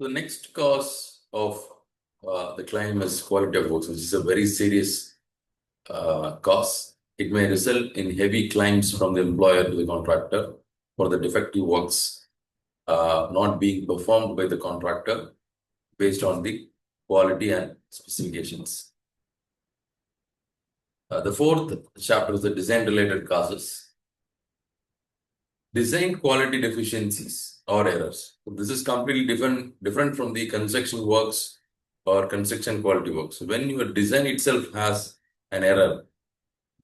The next cause of the claim is quality of works, which is a very serious cause. It may result in heavy claims from the employer to the contractor for the defective works not being performed by the contractor based on the quality and specifications. The fourth chapter is the design-related causes. Design quality deficiencies or errors. This is completely different from the construction works or construction quality works. When your design itself has an error,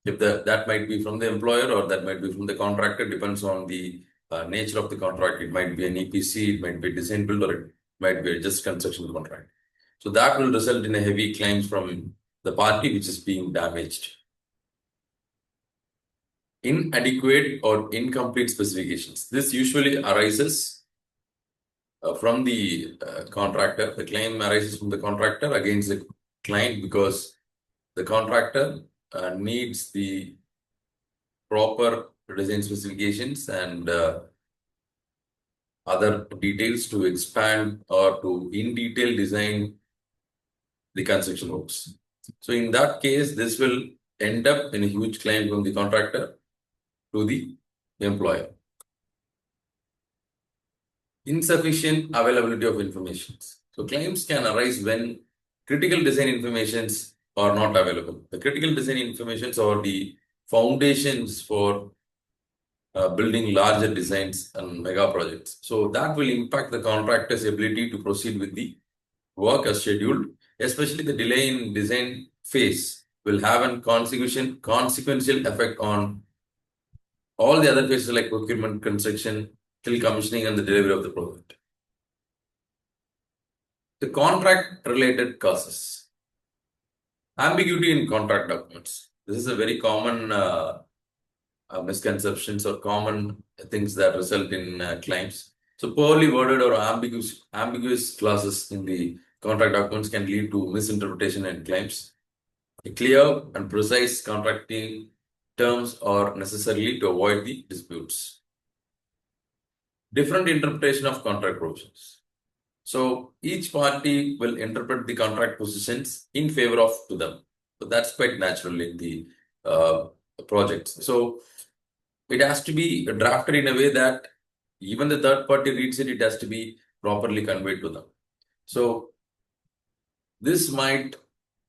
if that might be from the employer or that might be from the contractor, depends on the nature of the contract. It might be an EPC, it might be design build, or it might be just construction contract. So that will result in a heavy claims from the party which is being damaged. Inadequate or incomplete specifications. This usually arises from the contractor. The claim arises from the contractor against the client because the contractor needs the proper design specifications and other details to expand or to in detail design the construction works. So in that case, this will end up in a huge claim from the contractor to the employer. Insufficient availability of information. So claims can arise when critical design informations are not available. The critical design informations are the foundations for building larger designs and mega projects. So that will impact the contractor's ability to proceed with the work as scheduled, especially the delay in design phase will have a consequential effect on all the other phases like procurement, construction, till commissioning and the delivery of the project. The contract-related causes. Ambiguity in contract documents. This is a very common misconceptions or common things that result in claims. So poorly worded or ambiguous clauses in the contract documents can lead to misinterpretation and claims. A clear and precise contracting terms are necessary to avoid the disputes. Different interpretation of contract provisions. So each party will interpret the contract positions in favor of to them. So that's quite natural in the projects. So it has to be drafted in a way that even the third party reads it, it has to be properly conveyed to them. So this might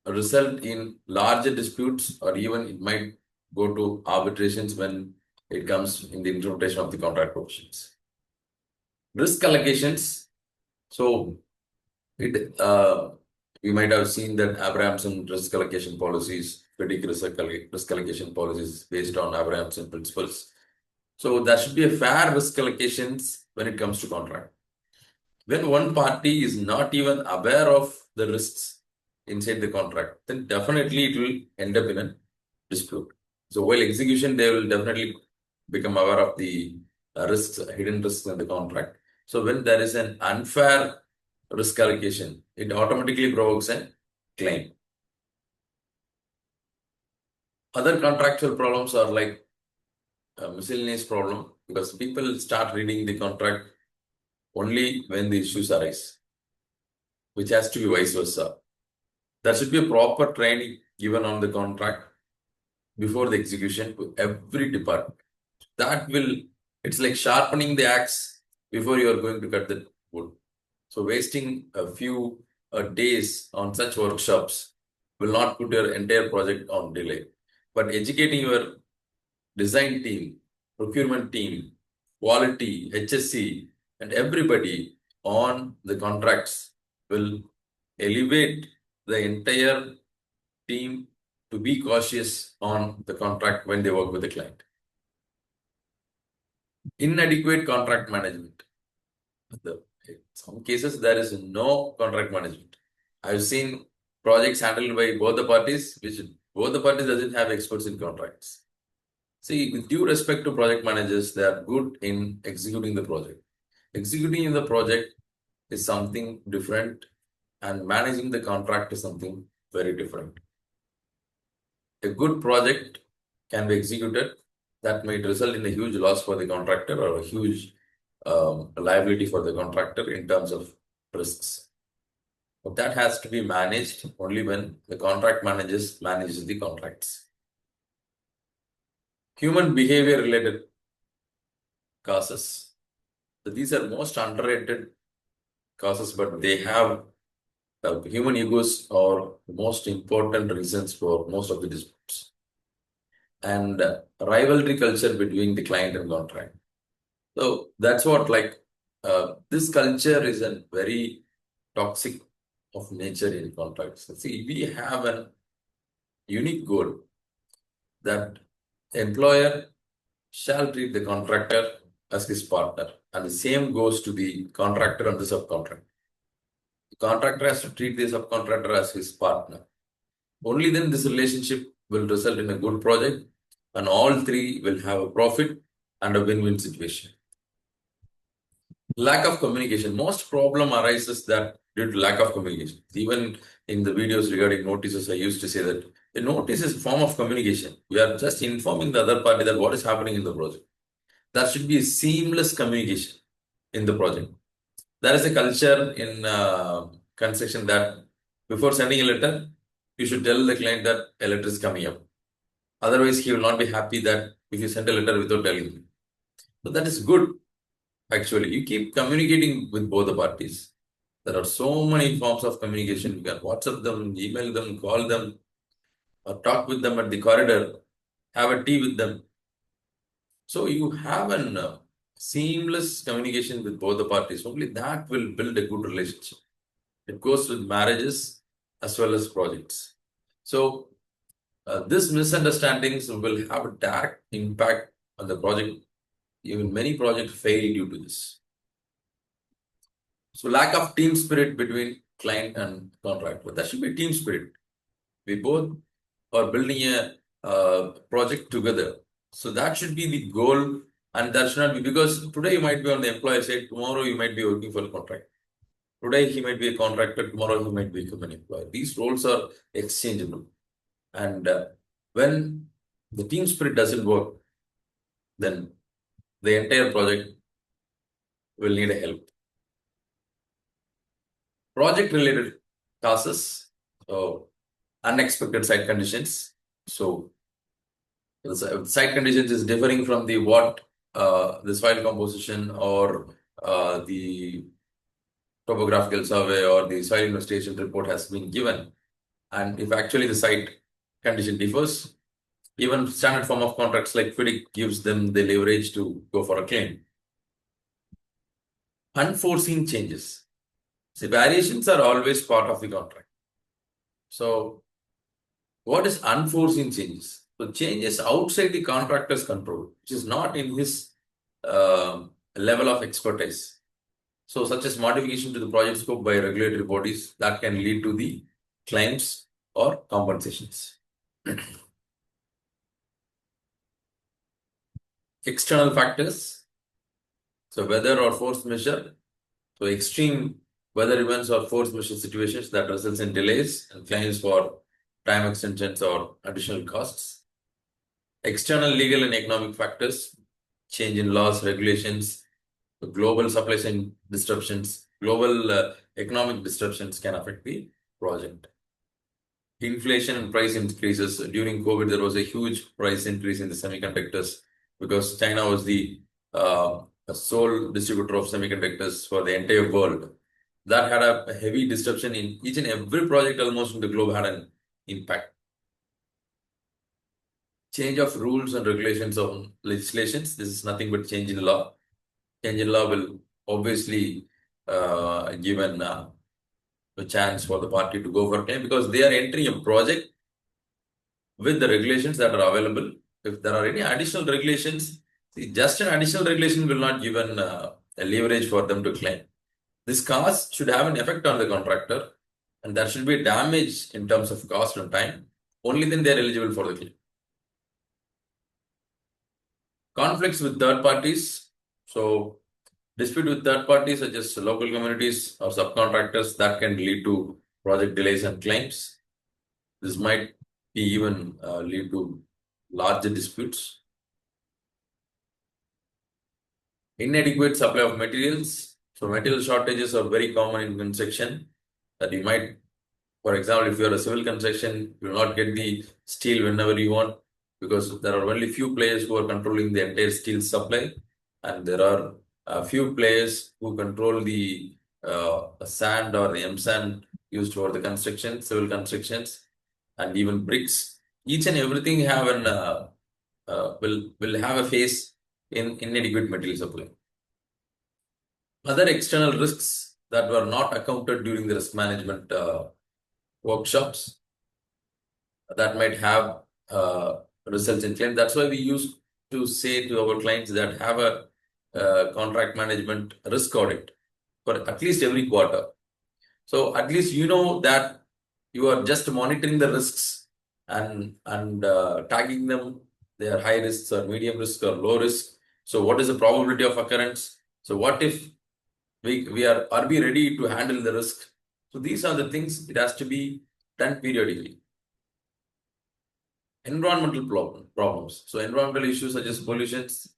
result in larger disputes, or even it might go to arbitrations when it comes in the interpretation of the contract provisions. Risk allocations. So we might have seen that Abrahamson risk allocation policies, critical risk allocation policies based on Abrahamson principles. So there should be a fair risk allocations when it comes to contract. When one party is not even aware of the risks inside the contract, then definitely it will end up in a dispute. So while execution, they will definitely become aware of the risks, hidden risks in the contract. So when there is an unfair risk allocation, it automatically provokes a claim. Other contractual problems are like a miscellaneous problem, because people start reading the contract only when the issues arise, which has to be vice versa. There should be a proper training given on the contract before the execution to every department. That will, it's like sharpening the axe before you are going to cut the wood. So wasting a few days on such workshops will not put your entire project on delay. But educating your design team, procurement team, quality, HSC, and everybody on the contracts will elevate the entire team to be cautious on the contract when they work with the client. Inadequate contract management. In some cases, there is no contract management. I've seen projects handled by both the parties, which both the parties doesn't have experts in contracts. See, with due respect to project managers, they are good in executing the project. Executing the project is something different, and managing the contract is something very different. A good project can be executed that might result in a huge loss for the contractor or a huge liability for the contractor in terms of risks. But that has to be managed only when the contract managers manage the contracts. Human behavior related causes. So these are most underrated causes, but they have human egos are the most important reasons for most of the disputes. And rivalry culture between the client and contract. So that's what this culture is a very toxic of nature in contracts. See, we have a unique goal that employer shall treat the contractor as his partner, and the same goes to the contractor and the subcontractor. The contractor has to treat the subcontractor as his partner. Only then this relationship will result in a good project, and all three will have a profit and a win-win situation. Lack of communication. Most problem arises that due to lack of communication. Even in the videos regarding notices, I used to say that a notice is a form of communication. We are just informing the other party that what is happening in the project. That should be a seamless communication in the project. There is a culture in construction that before sending a letter, you should tell the client that a letter is coming up. Otherwise, he will not be happy that if you send a letter without telling him. So that is good. Actually, you keep communicating with both the parties. There are so many forms of communication. You can WhatsApp them, email them, call them, or talk with them at the corridor, have a tea with them. So you have a seamless communication with both the parties. Only that will build a good relationship. It goes with marriages as well as projects. So these misunderstandings will have a direct impact on the project. Even many projects fail due to this. So lack of team spirit between client and contractor. That should be team spirit. We both are building a project together. So that should be the goal, and that should not be because today you might be on the employer side, tomorrow you might be working for a contract. Today he might be a contractor, tomorrow he might become an employer. These roles are exchangeable. And when the team spirit doesn't work, then the entire project will need a help. Project-related causes, unexpected site conditions. So the site conditions is differing from the what the soil composition or the topographical survey or the soil investigation report has been given. And if actually the site condition differs, even standard form of contracts like FIDIC gives them the leverage to go for a claim. Unforeseen changes. See, variations are always part of the contract. So what is unforeseen changes? So changes outside the contractor's control, which is not in his level of expertise. So such as modification to the project scope by regulatory bodies that can lead to the claims or compensations. External factors. So weather or force majeure. So extreme weather events or force majeure situations that results in delays and claims for time extensions or additional costs. External legal and economic factors, change in laws, regulations, global supply chain disruptions, global economic disruptions can affect the project. Inflation and price increases. During COVID, there was a huge price increase in the semiconductors because China was the sole distributor of semiconductors for the entire world. That had a heavy disruption in each and every project almost in the globe had an impact. Change of rules and regulations on legislations. This is nothing but change in law. Change in law will obviously given a chance for the party to go for claim because they are entering a project with the regulations that are available. If there are any additional regulations, see, just an additional regulation will not give a leverage for them to claim. This cost should have an effect on the contractor, and there should be damage in terms of cost and time. Only then they are eligible for the claim. Conflicts with third parties. So dispute with third parties such as local communities or subcontractors that can lead to project delays and claims. This might be even lead to larger disputes. Inadequate supply of materials. So material shortages are very common in construction, that you might, for example, if you are a civil construction, you will not get the steel whenever you want, because there are only few players who are controlling the entire steel supply, and there are a few players who control the sand or the M-sand used for the construction, civil constructions, and even bricks. Each and everything have will have a face in inadequate material supply. Other external risks that were not accounted during the risk management workshops that might have results in claim. That's why we used to say to our clients that have a contract management risk audit for at least every quarter. So at least you know that you are just monitoring the risks and tagging them. They are high risks or medium risk or low risk. So what is the probability of occurrence? So what if are we ready to handle the risk? So these are the things it has to be done periodically. Environmental problems. So environmental issues such as pollutions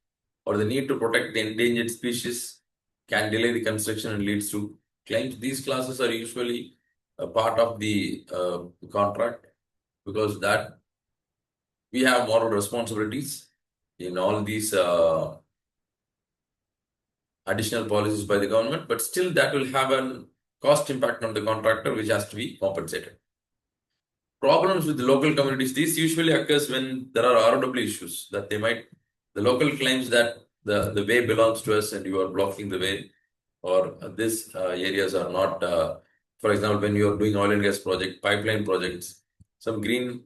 or the need to protect the endangered species can delay the construction and leads to claims. These clauses are usually a part of the contract, because that we have moral responsibilities in all these additional policies by the government, but still that will have a cost impact on the contractor, which has to be compensated. Problems with the local communities. This usually occurs when there are ROW issues, that the local claims that the way belongs to us and you are blocking the way, or these areas are not, for example, when you are doing oil and gas project, pipeline projects, some green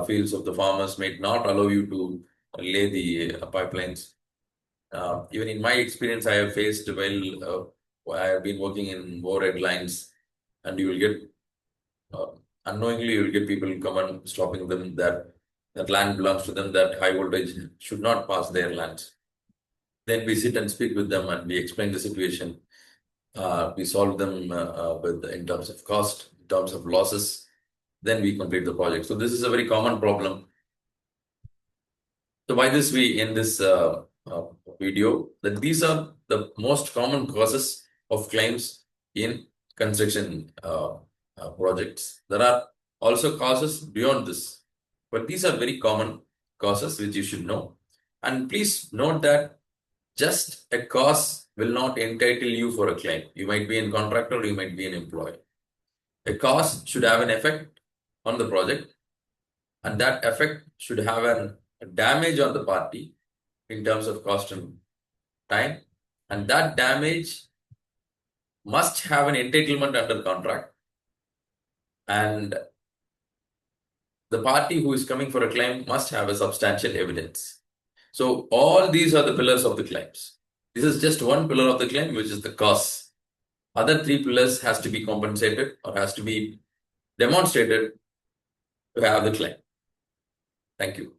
fields of the farmers may not allow you to lay the pipelines. Even in my experience, I have faced while I have been working in overhead lines, and you will get unknowingly you will get people come and stopping them that land belongs to them, that high voltage should not pass their lands. Then we sit and speak with them and we explain the situation. We solve them in terms of cost, in terms of losses. Then we complete the project. So this is a very common problem. So by this we end this video, that these are the most common causes of claims in construction projects. There are also causes beyond this, but these are very common causes which you should know. And please note that just a cause will not entitle you for a claim. You might be a contractor, or you might be an employee. A cause should have an effect on the project, and that effect should have a damage on the party in terms of cost and time, and that damage must have an entitlement under contract, and the party who is coming for a claim must have a substantial evidence. So all these are the pillars of the claims. This is just one pillar of the claim, which is the cause. Other three pillars has to be compensated or has to be demonstrated to have the claim. Thank you.